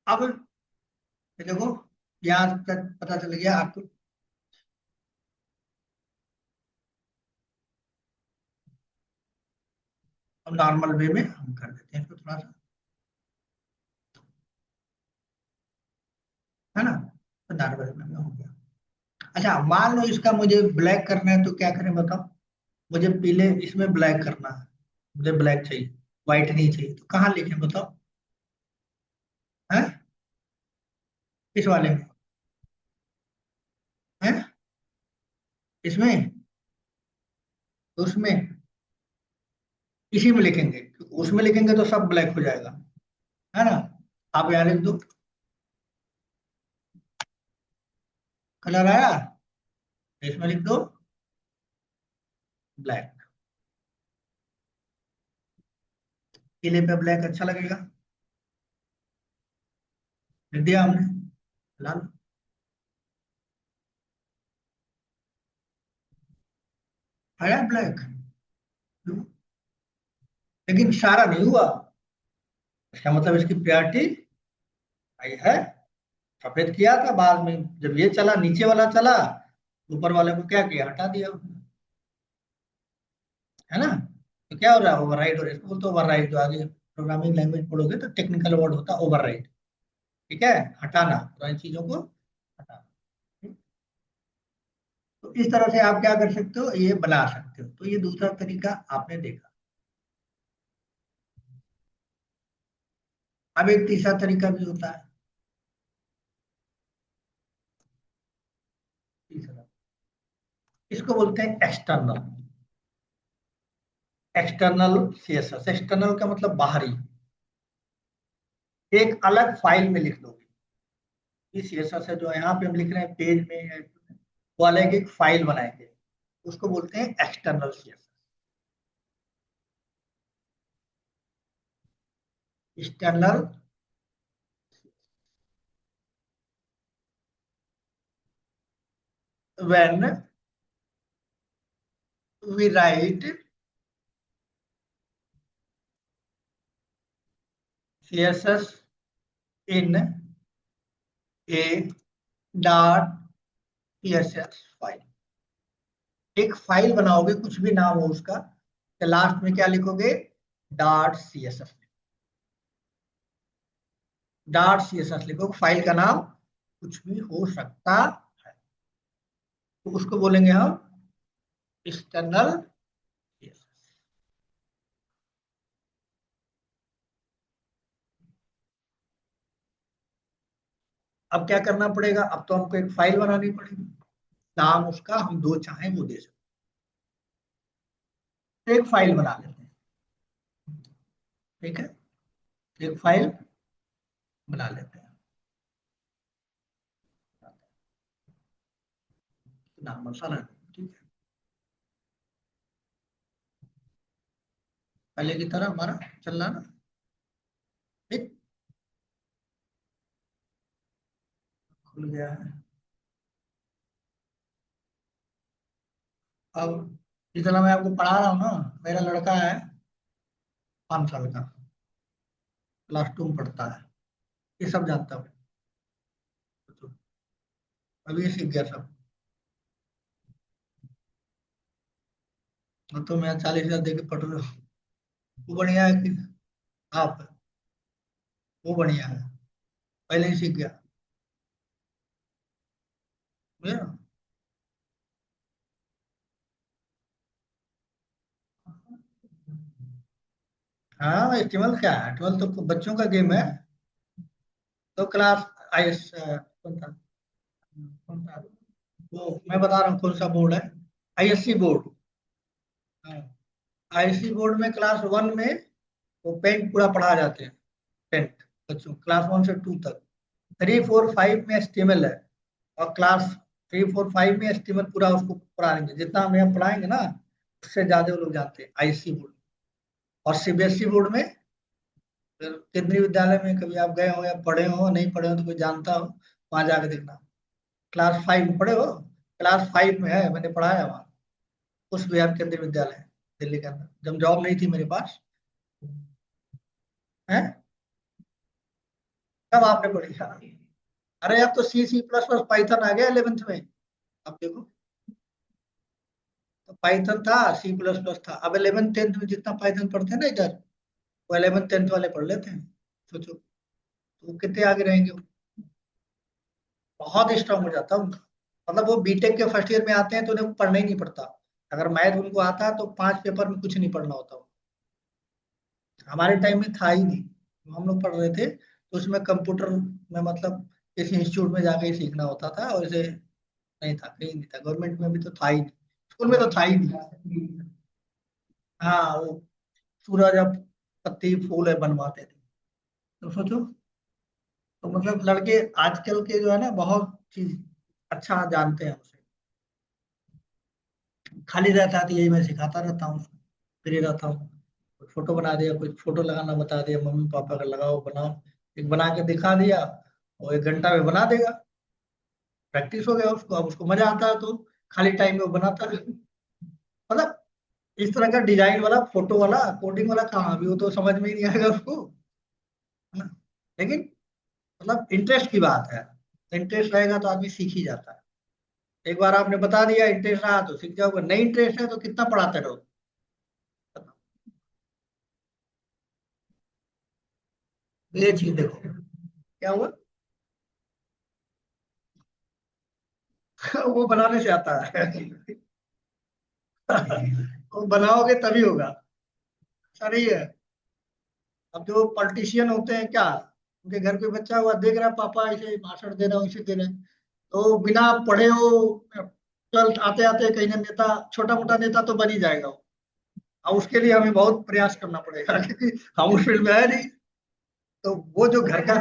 अब ये देखो, यहाँ तक पता चल गया आपको। अब नॉर्मल वे में हम कर देते हैं इसको थोड़ा सा, है ना। तो नॉर्मल वे में हो गया। अच्छा, मान लो इसका मुझे ब्लैक करना है, तो क्या करें बताओ। मुझे पीले इसमें ब्लैक करना है, मुझे ब्लैक चाहिए, व्हाइट नहीं चाहिए, तो कहाँ लिखें बताओ। है इस वाले में, है इसमें, उसमें, इसी में लिखेंगे, क्योंकि उसमें लिखेंगे तो सब ब्लैक हो जाएगा, है ना। आप यहाँ लिख दो, कलर आया, इसमें लिख दो ब्लैक। पीले पे ब्लैक अच्छा लगेगा, लिख दिया हमने, लाल। आया ब्लैक, लेकिन सारा नहीं हुआ। इसका मतलब इसकी प्यारिटी आई है। सफेद किया था, बाद में जब ये चला, नीचे वाला चला, ऊपर वाले को क्या किया, हटा दिया, है ना। तो क्या हो रहा है, ओवरराइड हो रहा है, इसको बोलते ओवरराइड। जो आगे प्रोग्रामिंग लैंग्वेज पढ़ोगे तो टेक्निकल वर्ड होता है ओवरराइड। ठीक है, हटाना, पुरानी चीजों को हटाना। ठीक? तो इस तरह से आप क्या कर सकते हो, ये बना सकते हो। तो ये दूसरा तरीका आपने देखा। अब एक तीसरा तरीका भी होता है। तीसरा, इसको बोलते हैं एक्सटर्नल। External CSS. एक्सटर्नल का मतलब बाहरी, एक अलग फाइल में लिख दोगे। ये सीएसएस है जो यहाँ पे हम लिख रहे हैं पेज में है, वो अलग एक फाइल बनाएंगे, उसको बोलते हैं external CSS. External, when we write css in a dot css file. एक फाइल बनाओगे, कुछ भी नाम हो उसका, तो लास्ट में क्या लिखोगे, dot C S S. Dot C S S लिखोगे, फाइल का नाम कुछ भी हो सकता है, तो उसको बोलेंगे हम एक्सटर्नल सीएसएस। अब क्या करना पड़ेगा, अब तो हमको एक फाइल बनानी पड़ेगी, नाम उसका हम दो चाहें वो दे सकते हैं। एक फाइल बना लेते हैं, ठीक है, एक फाइल बना लेते हैं। नाम मसाला, ठीक है, पहले की तरह हमारा चल रहा ना। ठीक, खुल गया है। अब जितना मैं आपको पढ़ा रहा हूँ ना, मेरा लड़का है 5 साल का, क्लास 2 में पढ़ता है, ये सब जानता हूँ। तो अभी ये सीख गया सब। और तो मैं 40,000 दे के पढ़ रहा हूँ। वो बढ़िया है कि आप, वो बढ़िया है, पहले ही सीख गया। बुझे? हाँ, एचटीएमएल क्या है, एचटीएमएल तो बच्चों का गेम है। तो क्लास आई एस कौन था, कौन था, वो मैं बता रहा हूँ कौन सा बोर्ड है, आईएससी बोर्ड। हाँ, आईएससी बोर्ड में क्लास 1 में वो पेंट पूरा पढ़ा जाते हैं। पेंट बच्चों क्लास 1 से 2 तक। 3 4 5 में एचटीएमएल है, और क्लास 3 4 5 में एचटीएमएल पूरा उसको पढ़ाएंगे, जितना हमें हम पढ़ाएंगे ना, उससे ज्यादा वो लोग जानते हैं आईएससी बोर्ड। और सीबीएसई बोर्ड में, फिर केंद्रीय विद्यालय में कभी आप गए हो या पढ़े हो, नहीं पढ़े हो तो कोई जानता हो, वहां जाके देखना। क्लास 5 में पढ़े हो, क्लास 5 में है, मैंने पढ़ाया वहाँ, उस बिहार केंद्रीय विद्यालय दिल्ली के अंदर, जब जॉब नहीं थी मेरे पास। है, सब आपने पढ़ी है। अरे अब तो C++ पाइथन आ गया 11th में। अब देखो, तो पाइथन था, C++ था। अब 11th 10th में जितना पाइथन पढ़ते हैं ना इधर, वो 11th 10th वाले पढ़ लेते हैं। सोचो, तो वो कितने आगे रहेंगे वो। बहुत स्ट्रांग हो जाता है उनका। मतलब वो बीटेक के फर्स्ट ईयर में आते हैं तो उन्हें पढ़ना ही नहीं पड़ता। अगर मैथ उनको आता तो 5 पेपर में कुछ नहीं पढ़ना होता। हमारे टाइम में था ही नहीं। हम लोग पढ़ रहे थे तो उसमें कंप्यूटर में मतलब किसी इंस्टीट्यूट में जाके ही सीखना होता था, और इसे नहीं था, कहीं नहीं था, गवर्नमेंट में भी तो था ही नहीं, स्कूल में तो था ही नहीं। हाँ, वो सूरज अब पत्ती फूल है बनवाते थे। तो सोचो, तो मतलब लड़के आजकल के जो है ना, बहुत चीज अच्छा जानते हैं उसे। खाली रहता है तो यही मैं सिखाता रहता हूँ उसको, फ्री रहता हूँ। कोई फोटो बना दिया, कोई फोटो लगाना बता दिया, मम्मी पापा का लगाओ बनाओ, एक बना के दिखा दिया, और 1 घंटा में बना देगा। प्रैक्टिस हो गया उसको, अब उसको मजा आता है तो खाली टाइम में वो बनाता है। मतलब इस तरह का डिजाइन वाला, फोटो वाला, कोडिंग वाला कहाँ, अभी वो तो समझ में ही नहीं आएगा उसको, है ना। लेकिन मतलब इंटरेस्ट की बात है। इंटरेस्ट रहेगा तो आदमी सीख ही जाता है। एक बार आपने बता दिया, इंटरेस्ट रहा तो सीख जाओगे, नहीं इंटरेस्ट है तो कितना पढ़ाते रहो। ये चीज देखो क्या हुआ। वो बनाने से आता है। वो बनाओगे तभी होगा। सही है। अब जो पॉलिटिशियन होते हैं क्या, उनके घर कोई बच्चा हुआ देख रहा है, पापा ऐसे भाषण दे रहा हूँ, इसे दे रहे हैं, तो बिना पढ़े हो ट्वेल्थ आते आते कहीं ना नेता, छोटा मोटा नेता तो बन ही जाएगा वो। अब उसके लिए हमें बहुत प्रयास करना पड़ेगा क्योंकि हम उस फील्ड में है नहीं। तो वो जो घर का,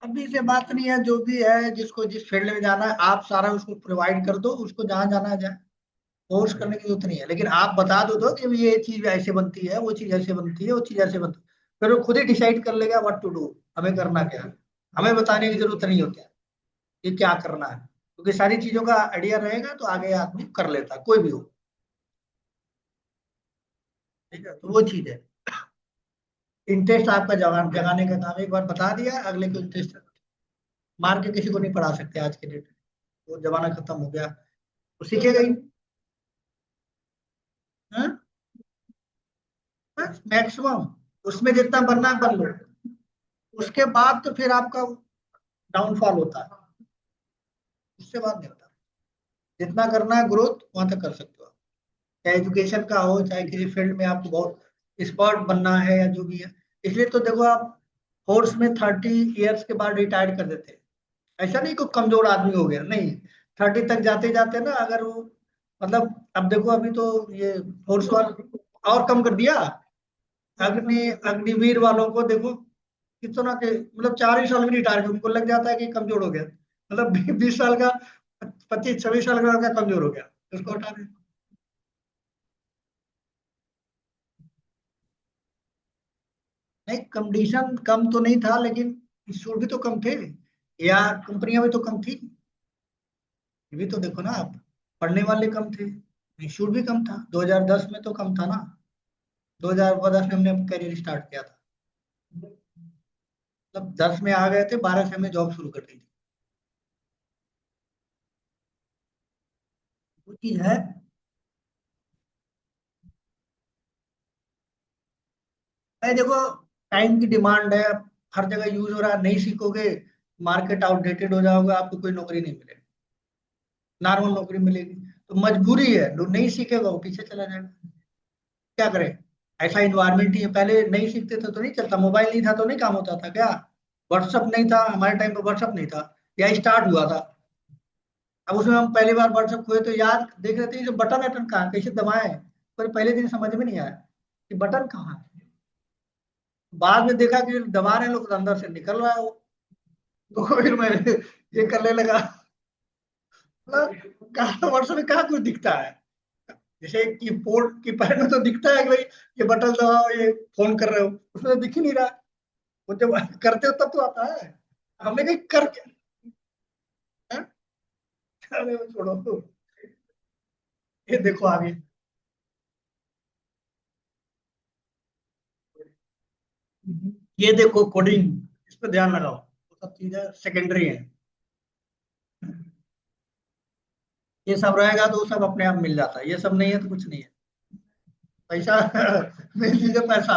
अभी से बात नहीं है, जो भी है जिसको जिस फील्ड में जाना है आप सारा उसको प्रोवाइड कर दो, उसको जहां जाना है जाए। फोर्स करने की जरूरत नहीं है, लेकिन आप बता दो तो कि ये चीज ऐसे बनती है, वो चीज ऐसे बनती है, वो चीज ऐसे बनती है, फिर वो खुद ही डिसाइड कर लेगा व्हाट टू डू, हमें करना क्या है। हमें बताने की जरूरत नहीं होती है कि क्या करना है, क्योंकि सारी चीजों का आइडिया रहेगा तो आगे आदमी कर लेता है, कोई भी हो। ठीक है, तो वो चीज है। इंटरेस्ट आपका जगाने का काम, एक बार बता दिया अगले को इंटरेस्ट, मार के किसी को नहीं पढ़ा सकते आज के डेट में। वो जमाना खत्म हो गया, वो सीखेगा ही। मैक्सिमम उसमें जितना बनना है बन लो, उसके बाद तो फिर आपका डाउनफॉल होता है, उससे बाद नहीं होता। जितना करना है ग्रोथ वहां तक कर सकते हो आप। चाहे एजुकेशन का हो, चाहे किसी फील्ड में आपको बहुत एक्सपर्ट बनना है या जो भी है। इसलिए तो देखो आप, फोर्स में 30 ईयर्स के बाद रिटायर कर देते हैं। ऐसा नहीं कोई कमजोर आदमी हो गया, नहीं। 30 तक जाते जाते ना, अगर वो मतलब, अब देखो अभी तो ये फोर्स वाला और कम कर दिया। अग्निवीर वालों को देखो, कितना के मतलब 4 ही साल में रिटायर, उनको लग जाता है कि कमजोर हो गया, मतलब 20 साल का, 25 26 साल का लड़का कमजोर हो गया, उसको हटा दें। नहीं, कंडीशन कम तो नहीं था, लेकिन इंस्टीट्यूट भी तो कम थे, या कंपनियां भी तो कम थी। ये भी तो देखो ना आप, पढ़ने वाले कम थे, इंस्टीट्यूट भी कम था। 2010 में तो कम था ना, 2010 में हमने करियर स्टार्ट किया था। मतलब 10 में आ गए थे, 12 से हमने जॉब शुरू कर दी थी। वो चीज है। भाई देखो, टाइम की डिमांड है, हर जगह यूज हो रहा है, नहीं सीखोगे मार्केट आउटडेटेड हो जाओगे, आपको कोई नौकरी नहीं मिलेगी, नॉर्मल नौकरी मिलेगी। तो मजबूरी है, जो नहीं सीखेगा वो पीछे चला जाएगा। क्या करें, ऐसा इन्वायरमेंट ही है। पहले नहीं सीखते थे तो नहीं चलता, मोबाइल नहीं था तो नहीं काम होता था क्या, व्हाट्सअप नहीं था हमारे टाइम पे, व्हाट्सअप नहीं था, या स्टार्ट हुआ था। अब उसमें हम पहली बार व्हाट्सअप खोए तो याद देख रहे थे जो बटन वटन कहाँ कैसे दबाएं, पर पहले दिन समझ में नहीं आया कि बटन कहाँ है। बाद में देखा कि दबा रहे हैं लोग तो अंदर से निकल रहा है वो। तो फिर मैं ये करने लगा। मतलब कहाँ व्हाट्सएप में कहाँ कुछ दिखता है, जैसे कीबोर्ड की पैड में तो दिखता है कि भाई ये बटन दबाओ, ये फोन कर रहे हो, उसमें तो दिख ही नहीं रहा। वो जब करते हो तब तो आता है। हमने कहीं करके, हैं? अरे वो छोड़ो, ये देखो आगे। ये देखो कोडिंग, इस पर ध्यान लगाओ, वो सब चीजें सेकेंडरी है। ये सब रहेगा तो वो सब अपने आप मिल जाता है, ये सब नहीं है तो कुछ नहीं है। पैसा मेन चीज है पैसा।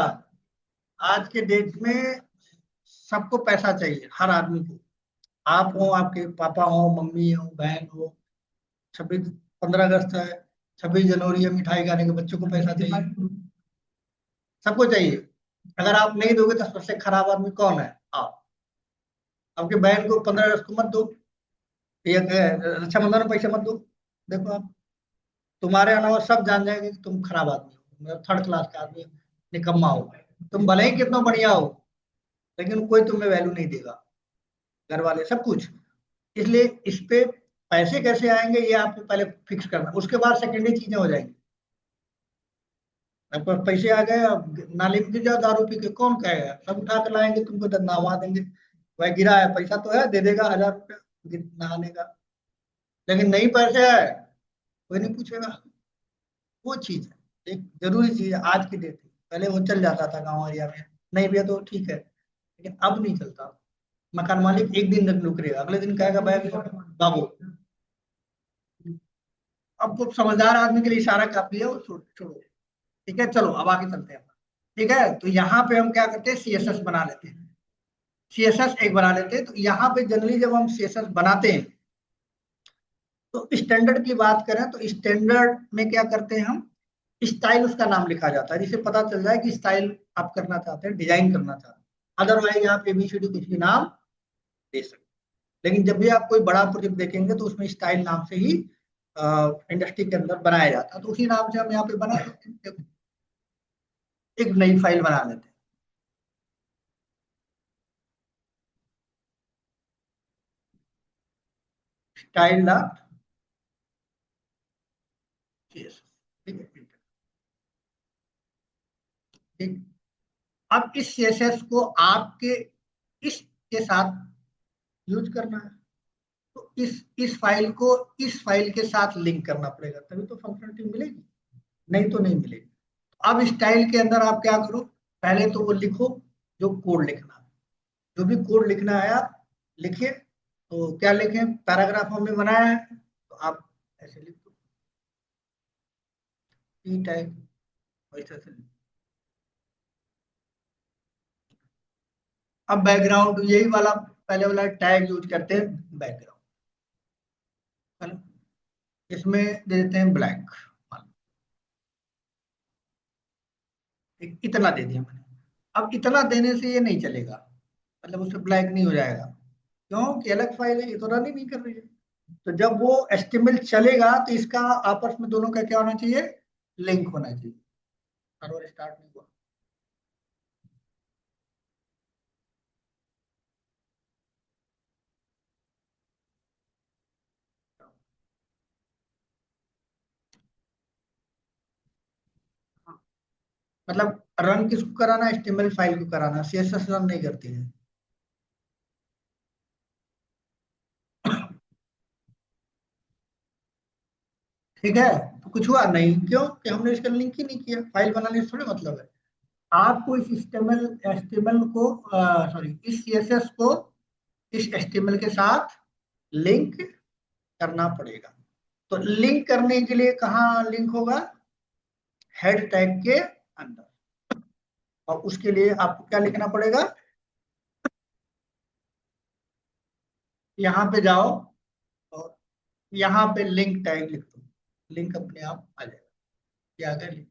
आज के डेट में सबको पैसा चाहिए, हर आदमी को। आप हो, आपके पापा हो, मम्मी हो, बहन हो। 26 15 अगस्त है, 26 जनवरी है, मिठाई खाने के बच्चों को पैसा चाहिए, सबको चाहिए। अगर आप नहीं दोगे तो सबसे खराब आदमी कौन है? आप। आपके बहन को 15 अगस्त को मत दो, ये रक्षाबंधन में पैसे मत दो। देखो आप, तुम्हारे अलावा सब जान जाएंगे कि तुम खराब आदमी हो, मतलब थर्ड क्लास का आदमी हो, निकम्मा हो। तुम भले ही कितना बढ़िया हो, लेकिन कोई तुम्हें वैल्यू नहीं देगा, घर वाले सब कुछ। इसलिए इस पे पैसे कैसे आएंगे ये आपको पहले फिक्स करना, उसके बाद सेकेंडरी चीजें हो जाएंगी। आपके पास पैसे आ गए, अब नाली में गिर जाओ दारू पी के, कौन कहेगा? सब उठा कर लाएंगे, तुमको नहवा देंगे। वह गिरा है, पैसा तो है, दे देगा 1000 रुपया नहाने का। लेकिन नहीं पैसे है, कोई नहीं पूछेगा। वो चीज है, एक जरूरी चीज है आज की डेट में। पहले वो चल जाता था गाँव एरिया में, नहीं भी है तो ठीक है, लेकिन अब नहीं चलता। मकान मालिक एक दिन तक नौकरी, अगले दिन कहेगा बैग बाबू। अब वो समझदार आदमी के लिए इशारा काफी है, वो छोड़ो। ठीक है, चलो अब आगे चलते हैं। ठीक है, तो यहाँ पे हम क्या करते हैं, सीएसएस बना लेते हैं। सीएसएस एक बना लेते हैं, तो यहाँ पे जनरली जब हम सीएसएस बनाते हैं, तो स्टैंडर्ड की बात करें तो स्टैंडर्ड में क्या करते हैं हम, स्टाइल उसका नाम लिखा जाता है, जिससे पता चल जाए कि स्टाइल आप करना चाहते हैं, डिजाइन करना चाहते हैं। अदरवाइज आप एबीसीडी कुछ भी नाम दे सकते हैं। लेकिन जब भी आप कोई बड़ा प्रोजेक्ट देखेंगे तो उसमें स्टाइल नाम से ही इंडस्ट्री के अंदर बनाया जाता है, तो उसी नाम से हम यहाँ पे बना सकते हैं। एक नई फाइल बना लेते हैं। Style dot CSS. ठीक है, ठीक। अब इस सीएसएस को आपके इस के साथ यूज करना है, तो इस फाइल को इस फाइल के साथ लिंक करना पड़ेगा, तभी तो फंक्शनलिटी मिलेगी, नहीं तो नहीं मिलेगी। अब स्टाइल के अंदर आप क्या करो, पहले तो वो लिखो जो कोड लिखना है। जो भी कोड लिखना है आप लिखिए। तो क्या लिखें, पैराग्राफ हमने बनाया है तो आप ऐसे लिख दो, टी टाइप, वैसे से। अब बैकग्राउंड यही वाला, पहले वाला टैग यूज करते हैं, बैकग्राउंड है ना? इसमें दे देते हैं ब्लैक। इतना दे दिया मैंने। अब इतना देने से ये नहीं चलेगा, मतलब उससे ब्लैक नहीं हो जाएगा, क्योंकि अलग फाइल है, ये तो रन ही नहीं कर रही है। तो जब वो एचटीएमएल चलेगा तो इसका आपस में दोनों का क्या होना चाहिए, लिंक होना चाहिए। सर्वर स्टार्ट नहीं हुआ। हाँ, मतलब रन किसको कराना है, एचटीएमएल फाइल को कराना, सीएसएस रन नहीं करती है। ठीक है, तो कुछ हुआ नहीं, क्यों कि हमने इसका लिंक ही नहीं किया, फाइल बनाने से थोड़े मतलब है। आपको इस एचटीएमएल एचटीएमएल को, सॉरी, इस सीएसएस को इस एचटीएमएल के साथ लिंक करना पड़ेगा। तो लिंक करने के लिए कहाँ लिंक होगा, हेड टैग के अंदर। और उसके लिए आपको क्या लिखना पड़ेगा, यहाँ पे जाओ और यहाँ पे लिंक टैग लिख दो, लिंक अपने आप आ जाएगा। ये आ गया लिंक।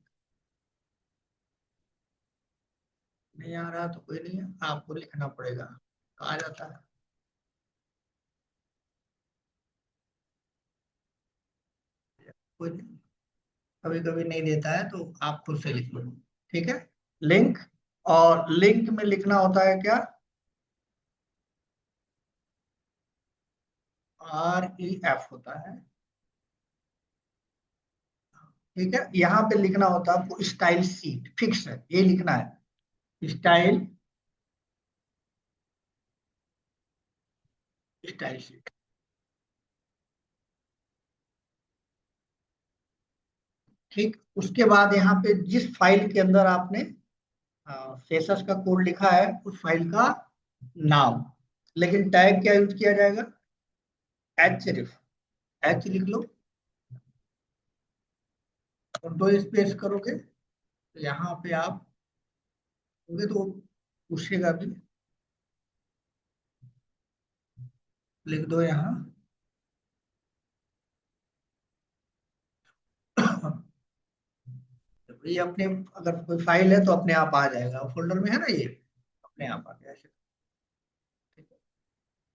नहीं आ रहा तो कोई नहीं है, आपको लिखना पड़ेगा, आ जाता है। कोई नहीं, कभी कभी नहीं देता है तो आप खुद से लिख लो। ठीक है, लिंक। और लिंक में लिखना होता है क्या, REF होता है। ठीक है, यहाँ पे लिखना होता है आपको स्टाइल सीट, फिक्स है, ये लिखना है, स्टाइल, स्टाइल सीट। ठीक, उसके बाद यहाँ पे जिस फाइल के अंदर आपने सेसस का कोड लिखा है उस फाइल का नाम, लेकिन टैग क्या यूज किया जाएगा? एच सिर्फ, एच लिख लो और दो स्पेस करोगे तो यहाँ पे आप होंगे तो पूछेगा भी, लिख दो यहाँ। तो ये अपने, अगर कोई फाइल है तो अपने आप आ जाएगा, फोल्डर में है ना, ये अपने आप आ गया ऐसे। ठीक है।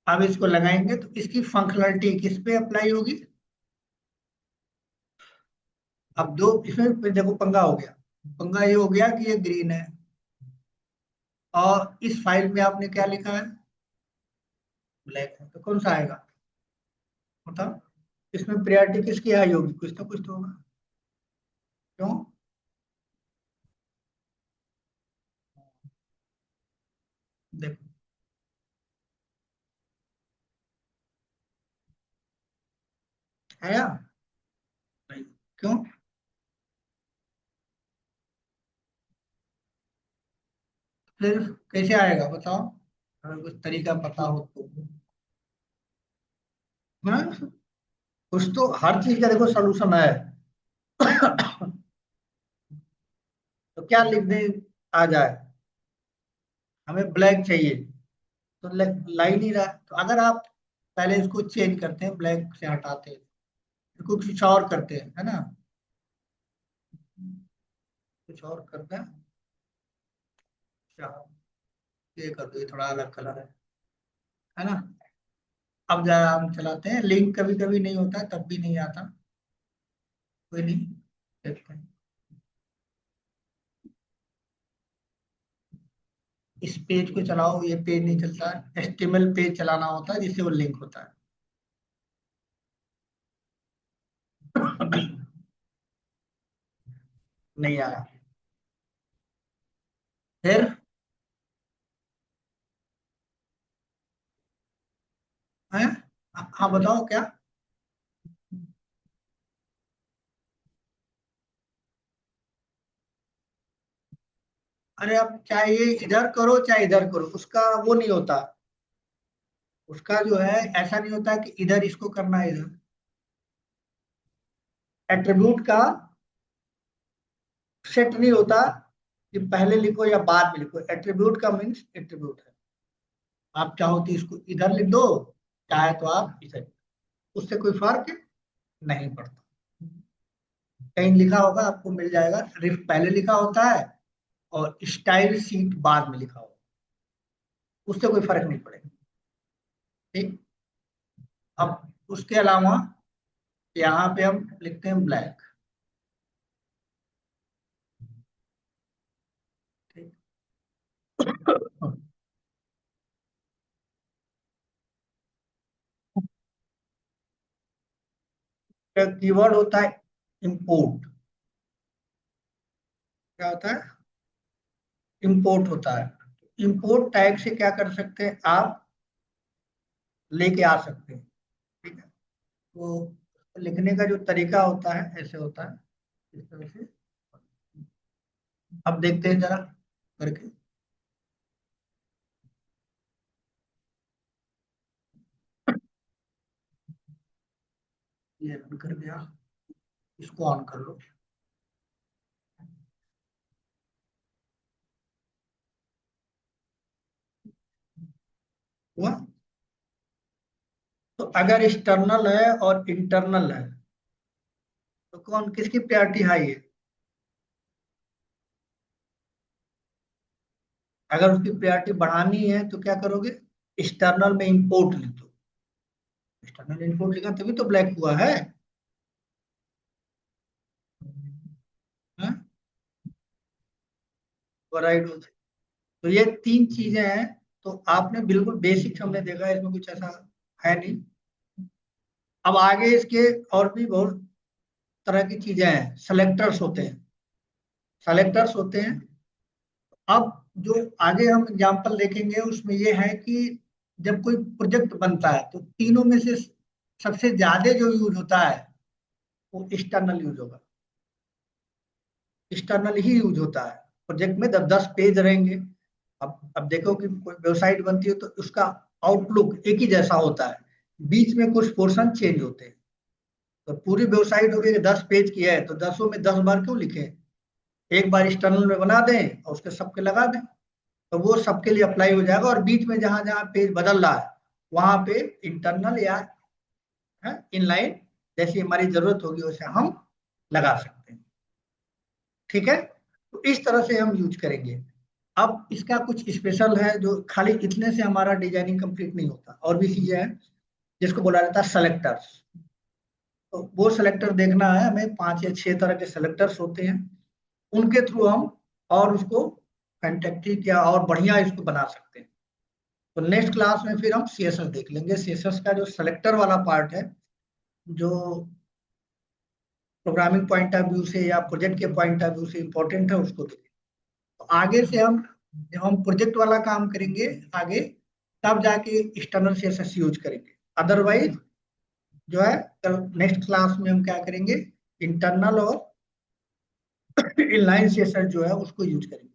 अब इसको लगाएंगे तो इसकी फंक्शनलिटी किस पे अप्लाई होगी? अब दो इसमें फिर देखो पंगा हो गया। पंगा ये हो गया कि ये ग्रीन है और इस फाइल में आपने क्या लिखा है? ब्लैक है, तो कौन सा आएगा बताओ? इसमें प्रायोरिटी किसकी हाई होगी? कुछ तो होगा। क्यों? देखो, आया? नहीं। क्यों? फिर कैसे आएगा बताओ, अगर कुछ तरीका पता हो तो। हाँ, कुछ तो हर चीज का देखो सोल्यूशन है। तो क्या लिख दें आ जाए? हमें ब्लैक चाहिए, तो ला ही नहीं रहा। तो अगर आप पहले इसको चेंज करते हैं, ब्लैक से हटाते हैं, इसको कुछ और करते हैं, है ना, कुछ और करते हैं। अच्छा, ये कर दो, ये थोड़ा अलग कलर है ना। अब जरा हम चलाते हैं, लिंक कभी कभी नहीं होता तब भी नहीं आता, कोई नहीं, देखते हैं। इस पेज को चलाओ, ये पेज नहीं चलता है, एचटीएमएल पेज चलाना होता है जिससे वो लिंक होता है। नहीं आया। फिर है, हाँ बताओ क्या? अरे अब चाहे ये इधर करो चाहे इधर करो, उसका वो नहीं होता। उसका जो है ऐसा नहीं होता कि इधर इसको करना है इधर। एट्रीब्यूट का सेट नहीं होता कि पहले लिखो या बाद में लिखो। एट्रीब्यूट का मीन्स एट्रीब्यूट है। आप चाहो तो इसको इधर लिख दो, चाहे तो आप इधर, उससे कोई फर्क नहीं पड़ता। कहीं लिखा होगा आपको मिल जाएगा, रिफ पहले लिखा होता है और स्टाइल सीट बाद में लिखा होगा, उससे कोई फर्क नहीं पड़ेगा। ठीक। अब उसके अलावा यहाँ पे हम लिखते हैं ब्लैक। ठीक। कीवर्ड होता है इंपोर्ट। क्या होता है? इंपोर्ट होता है। इंपोर्ट टैग से क्या कर सकते हैं आप? लेके आ सकते हैं। ठीक है। तो लिखने का जो तरीका होता है ऐसे होता है, इस तरह से। अब देखते हैं जरा करके। ये रन कर गया, इसको ऑन कर लो। हुआ? तो अगर एक्सटर्नल है और इंटरनल है तो कौन किसकी प्रायोरिटी हाई है? अगर उसकी प्रायोरिटी बढ़ानी है तो क्या करोगे? एक्सटर्नल में इंपोर्ट लिख दो। एक्सटर्नल इंपोर्ट लिखा तभी तो ब्लैक हुआ है। हाँ? ओवरराइड हो। तो ये तीन चीजें हैं। तो आपने बिल्कुल बेसिक हमने देखा है, इसमें कुछ ऐसा है नहीं। अब आगे इसके और भी बहुत तरह की चीजें हैं। सेलेक्टर्स होते हैं, सेलेक्टर्स होते हैं। अब जो आगे हम एग्जांपल देखेंगे उसमें ये है कि जब कोई प्रोजेक्ट बनता है तो तीनों में से सबसे ज्यादा जो यूज होता है वो एक्सटर्नल यूज होगा, एक्सटर्नल ही यूज होता है। प्रोजेक्ट में 10 10 पेज रहेंगे। अब देखो कि कोई वेबसाइट बनती है तो उसका आउटलुक एक ही जैसा होता है, बीच में कुछ पोर्शन चेंज होते हैं। तो पूरी वेबसाइट होगी 10 पेज की है तो 10 में 10 बार क्यों लिखें, एक बार एक्सटर्नल में बना दें और उसके सबके लगा दें, तो वो सबके लिए अप्लाई हो जाएगा। और बीच में जहां जहां पेज बदल रहा है वहां पे इंटरनल या इनलाइन जैसी हमारी जरूरत होगी उसे हम लगा सकते हैं। ठीक है, तो इस तरह से हम यूज करेंगे। अब इसका कुछ स्पेशल है जो खाली इतने से हमारा डिजाइनिंग कंप्लीट नहीं होता, और भी चीजें हैं जिसको बोला जाता है सेलेक्टर्स। तो वो सेलेक्टर देखना है हमें, 5 या 6 तरह के सेलेक्टर्स होते हैं, उनके थ्रू हम और उसको फैंटेस्टिक या और बढ़िया इसको बना सकते हैं। तो नेक्स्ट क्लास में फिर हम सीएसएस देख लेंगे। सीएसएस का जो सेलेक्टर वाला पार्ट है, जो प्रोग्रामिंग पॉइंट ऑफ व्यू से या प्रोजेक्ट के पॉइंट ऑफ व्यू से इंपॉर्टेंट है, उसको देखेंगे। तो आगे से हम जब हम प्रोजेक्ट वाला काम करेंगे आगे, तब जाके एक्सटर्नल सीएसएस यूज करेंगे। अदरवाइज जो है कल नेक्स्ट क्लास में हम क्या करेंगे, इंटरनल और इनलाइन सीएसएस जो है उसको यूज करेंगे।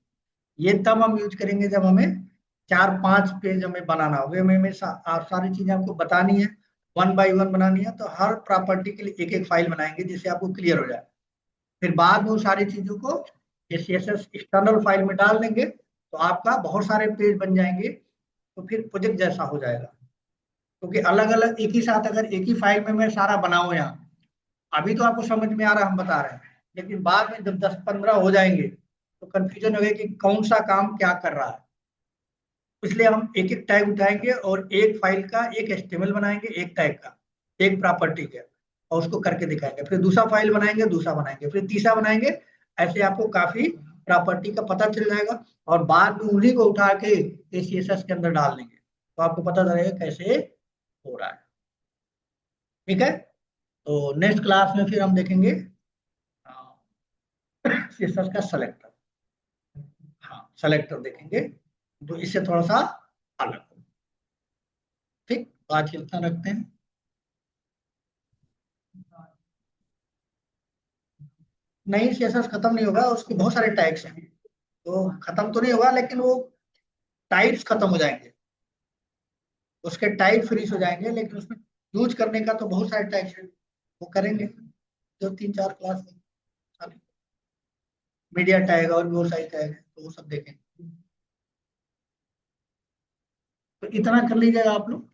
ये तब हम यूज करेंगे जब हमें 4 5 पेज हमें बनाना होगा। हमें सारी चीजें आपको बतानी है, 1 बाय 1 बनानी है। तो हर प्रॉपर्टी के लिए एक एक फाइल बनाएंगे जिससे आपको क्लियर हो जाए। फिर बाद में उन सारी चीजों को सीएसएस एक्सटर्नल फाइल में डाल देंगे तो आपका बहुत सारे पेज बन जाएंगे। तो फिर प्रोजेक्ट जैसा हो जाएगा, क्योंकि अलग अलग एक ही साथ अगर एक ही फाइल में मैं सारा बनाऊं यहाँ, अभी तो आपको समझ में आ रहा है हम बता रहे हैं, लेकिन बाद में जब 10 15 हो जाएंगे तो कंफ्यूजन होगा कि कौन सा काम क्या कर रहा है। इसलिए हम एक एक टैग उठाएंगे और एक फाइल का एक एचटीएमएल बनाएंगे, एक टैग का, एक प्रॉपर्टी का, और उसको करके दिखाएंगे। फिर दूसरा फाइल बनाएंगे, दूसरा बनाएंगे, फिर तीसरा बनाएंगे। ऐसे आपको काफी प्रॉपर्टी का पता चल जाएगा और बाद में उन्हीं को उठा के सीएसएस के अंदर डाल देंगे तो आपको पता चलेगा कैसे हो रहा है। ठीक है, तो नेक्स्ट क्लास में फिर हम देखेंगे सीएसएस का सेलेक्टर। हाँ, सेलेक्टर देखेंगे जो इससे थोड़ा सा अलग हो। ठीक, बात इतना रखते हैं। नहीं, सीएसएस खत्म नहीं होगा, उसके बहुत सारे टाइप्स हैं, तो खत्म तो नहीं होगा लेकिन वो टाइप्स खत्म हो जाएंगे, उसके टाइप फिनिश हो जाएंगे, लेकिन उसमें यूज करने का तो बहुत सारे टाइप्स है, वो करेंगे जो 3 4 क्लास में। मीडिया टैग और भी बहुत सारे टैग है तो वो सब देखेंगे। तो इतना कर लीजिएगा आप लोग।